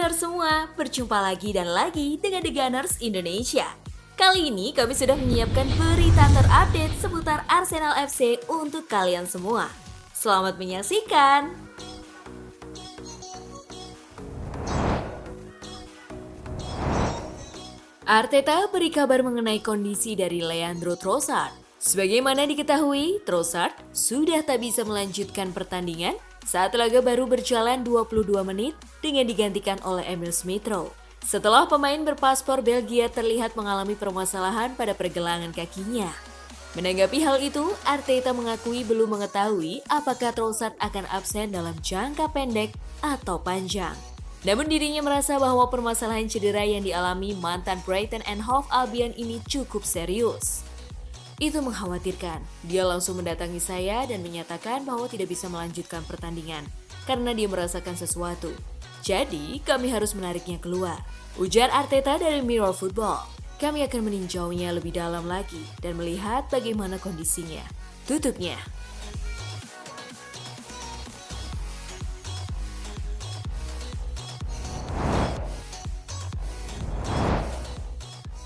Gunners semua, berjumpa lagi dan lagi dengan The Gunners Indonesia. Kali ini kami sudah menyiapkan berita terupdate seputar Arsenal FC untuk kalian semua. Selamat menyaksikan! Arteta beri kabar mengenai kondisi dari Leandro Trossard. Sebagaimana diketahui, Trossard sudah tak bisa melanjutkan pertandingan saat laga baru berjalan 22 menit dengan digantikan oleh Emil Smith-Rowe. Setelah pemain berpaspor Belgia terlihat mengalami permasalahan pada pergelangan kakinya. Menanggapi hal itu, Arteta mengakui belum mengetahui apakah Trossard akan absen dalam jangka pendek atau panjang. Namun dirinya merasa bahwa permasalahan cedera yang dialami mantan Brighton and Hove Albion ini cukup serius. Itu mengkhawatirkan. Dia langsung mendatangi saya dan menyatakan bahwa tidak bisa melanjutkan pertandingan karena dia merasakan sesuatu. Jadi, kami harus menariknya keluar. Ujar Arteta dari Mirror Football. Kami akan meninjaunya lebih dalam lagi dan melihat bagaimana kondisinya. Tutupnya.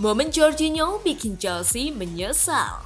Momen Jorginho bikin Chelsea menyesal.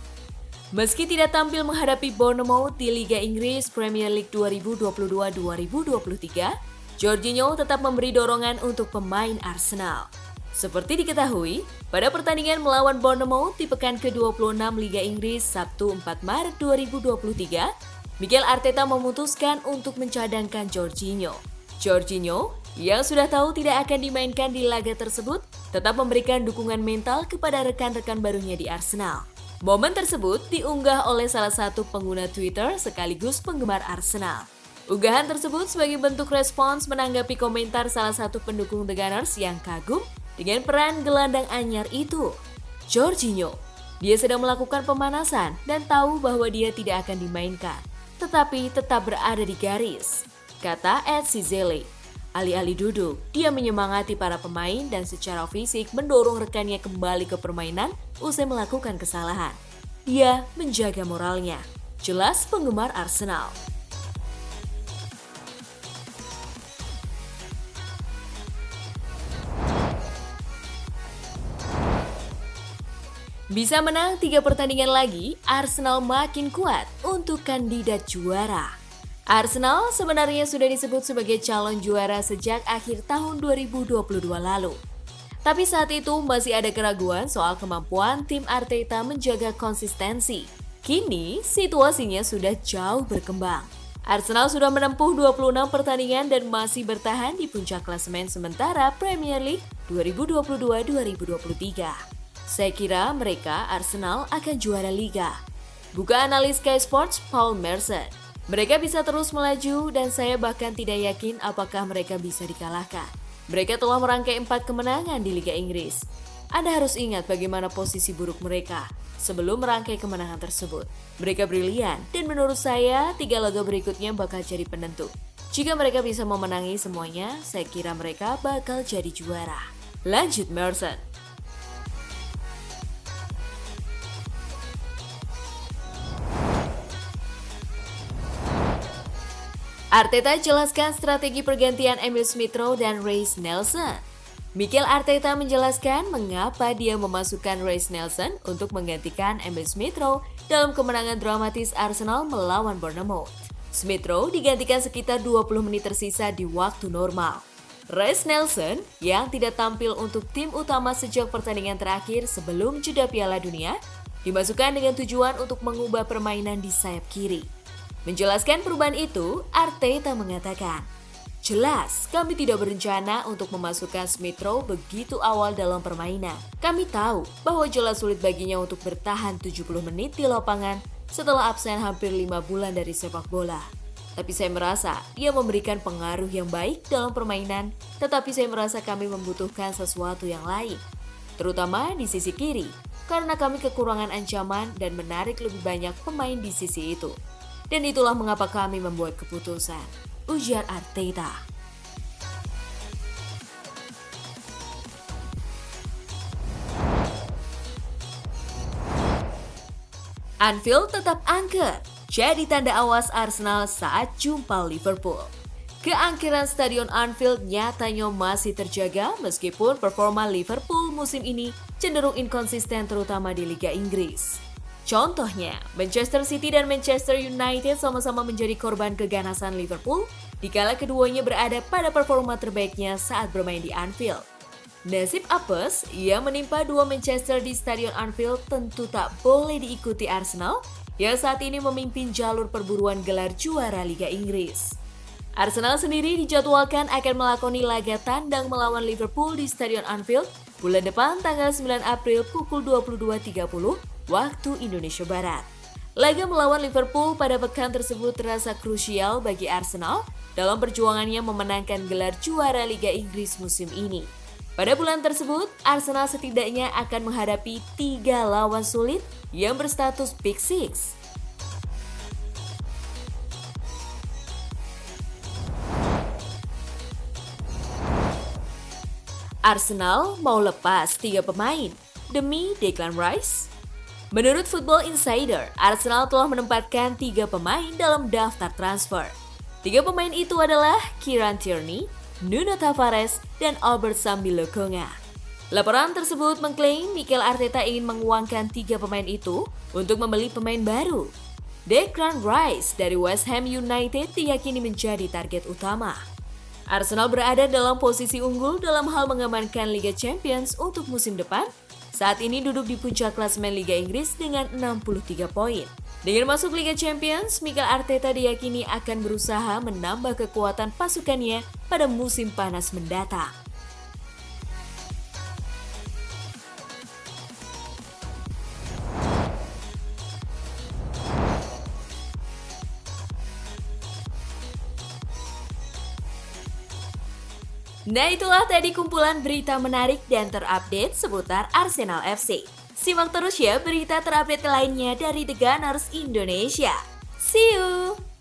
Meski tidak tampil menghadapi Bournemouth di Liga Inggris Premier League 2022-2023, Jorginho tetap memberi dorongan untuk pemain Arsenal. Seperti diketahui, pada pertandingan melawan Bournemouth di pekan ke-26 Liga Inggris Sabtu 4 Maret 2023, Mikel Arteta memutuskan untuk mencadangkan Jorginho. Jorginho, yang sudah tahu tidak akan dimainkan di laga tersebut, tetap memberikan dukungan mental kepada rekan-rekan barunya di Arsenal. Momen tersebut diunggah oleh salah satu pengguna Twitter sekaligus penggemar Arsenal. Unggahan tersebut sebagai bentuk respons menanggapi komentar salah satu pendukung The Gunners yang kagum dengan peran gelandang anyar itu. Jorginho, dia sedang melakukan pemanasan dan tahu bahwa dia tidak akan dimainkan, tetapi tetap berada di garis, kata Ed Cizele. Alih-alih duduk, dia menyemangati para pemain dan secara fisik mendorong rekannya kembali ke permainan usai melakukan kesalahan. Dia menjaga moralnya. Jelas penggemar Arsenal. Bisa menang 3 pertandingan lagi, Arsenal makin kuat untuk kandidat juara. Arsenal sebenarnya sudah disebut sebagai calon juara sejak akhir tahun 2022 lalu. Tapi saat itu masih ada keraguan soal kemampuan tim Arteta menjaga konsistensi. Kini situasinya sudah jauh berkembang. Arsenal sudah menempuh 26 pertandingan dan masih bertahan di puncak klasemen sementara Premier League 2022-2023. Saya kira mereka, Arsenal, akan juara Liga. Buka analis Sky Sports Paul Merson. Mereka bisa terus melaju dan saya bahkan tidak yakin apakah mereka bisa dikalahkan. Mereka telah merangkai 4 kemenangan di Liga Inggris. Anda harus ingat bagaimana posisi buruk mereka sebelum merangkai kemenangan tersebut. Mereka brilian dan menurut saya 3 laga berikutnya bakal jadi penentu. Jika mereka bisa memenangi semuanya, saya kira mereka bakal jadi juara. Lanjut Merson. Arteta jelaskan strategi pergantian Emil Smith-Rowe dan Reiss Nelson. Mikel Arteta menjelaskan mengapa dia memasukkan Reiss Nelson untuk menggantikan Emil Smith-Rowe dalam kemenangan dramatis Arsenal melawan Bournemouth. Smith-Rowe digantikan sekitar 20 menit tersisa di waktu normal. Reiss Nelson yang tidak tampil untuk tim utama sejak pertandingan terakhir sebelum jeda Piala Dunia, dimasukkan dengan tujuan untuk mengubah permainan di sayap kiri. Menjelaskan perubahan itu, Arteta mengatakan, "Jelas, kami tidak berencana untuk memasukkan Smith-Rowe begitu awal dalam permainan. Kami tahu bahwa jelas sulit baginya untuk bertahan 70 menit di lapangan setelah absen hampir 5 bulan dari sepak bola. Tapi saya merasa ia memberikan pengaruh yang baik dalam permainan, tetapi saya merasa kami membutuhkan sesuatu yang lain, terutama di sisi kiri, karena kami kekurangan ancaman dan menarik lebih banyak pemain di sisi itu. Dan itulah mengapa kami membuat keputusan," ujar Arteta. Anfield tetap angker, jadi tanda awas Arsenal saat jumpa Liverpool. Keangkeran Stadion Anfield nyatanya masih terjaga meskipun performa Liverpool musim ini cenderung inkonsisten terutama di Liga Inggris. Contohnya, Manchester City dan Manchester United sama-sama menjadi korban keganasan Liverpool dikala keduanya berada pada performa terbaiknya saat bermain di Anfield. Nasib apes yang menimpa dua Manchester di Stadion Anfield tentu tak boleh diikuti Arsenal yang saat ini memimpin jalur perburuan gelar juara Liga Inggris. Arsenal sendiri dijadwalkan akan melakoni laga tandang melawan Liverpool di Stadion Anfield bulan depan tanggal 9 April pukul 22.30 waktu Indonesia Barat. Laga melawan Liverpool pada pekan tersebut terasa krusial bagi Arsenal dalam perjuangannya memenangkan gelar juara Liga Inggris musim ini. Pada bulan tersebut, Arsenal setidaknya akan menghadapi 3 lawan sulit yang berstatus Big Six. Arsenal mau lepas 3 pemain demi Declan Rice? Menurut Football Insider, Arsenal telah menempatkan 3 pemain dalam daftar transfer. 3 pemain itu adalah Kieran Tierney, Nuno Tavares, dan Albert Sambi Lokonga. Laporan tersebut mengklaim Mikel Arteta ingin menguangkan 3 pemain itu untuk membeli pemain baru. Declan Rice dari West Ham United diyakini menjadi target utama. Arsenal berada dalam posisi unggul dalam hal mengamankan Liga Champions untuk musim depan. Saat ini duduk di puncak klasemen Liga Inggris dengan 63 poin. Dengan masuk Liga Champions, Mikel Arteta diyakini akan berusaha menambah kekuatan pasukannya pada musim panas mendatang. Nah, itulah tadi kumpulan berita menarik dan terupdate seputar Arsenal FC. Simak terus ya berita terupdate lainnya dari The Gunners Indonesia. See you!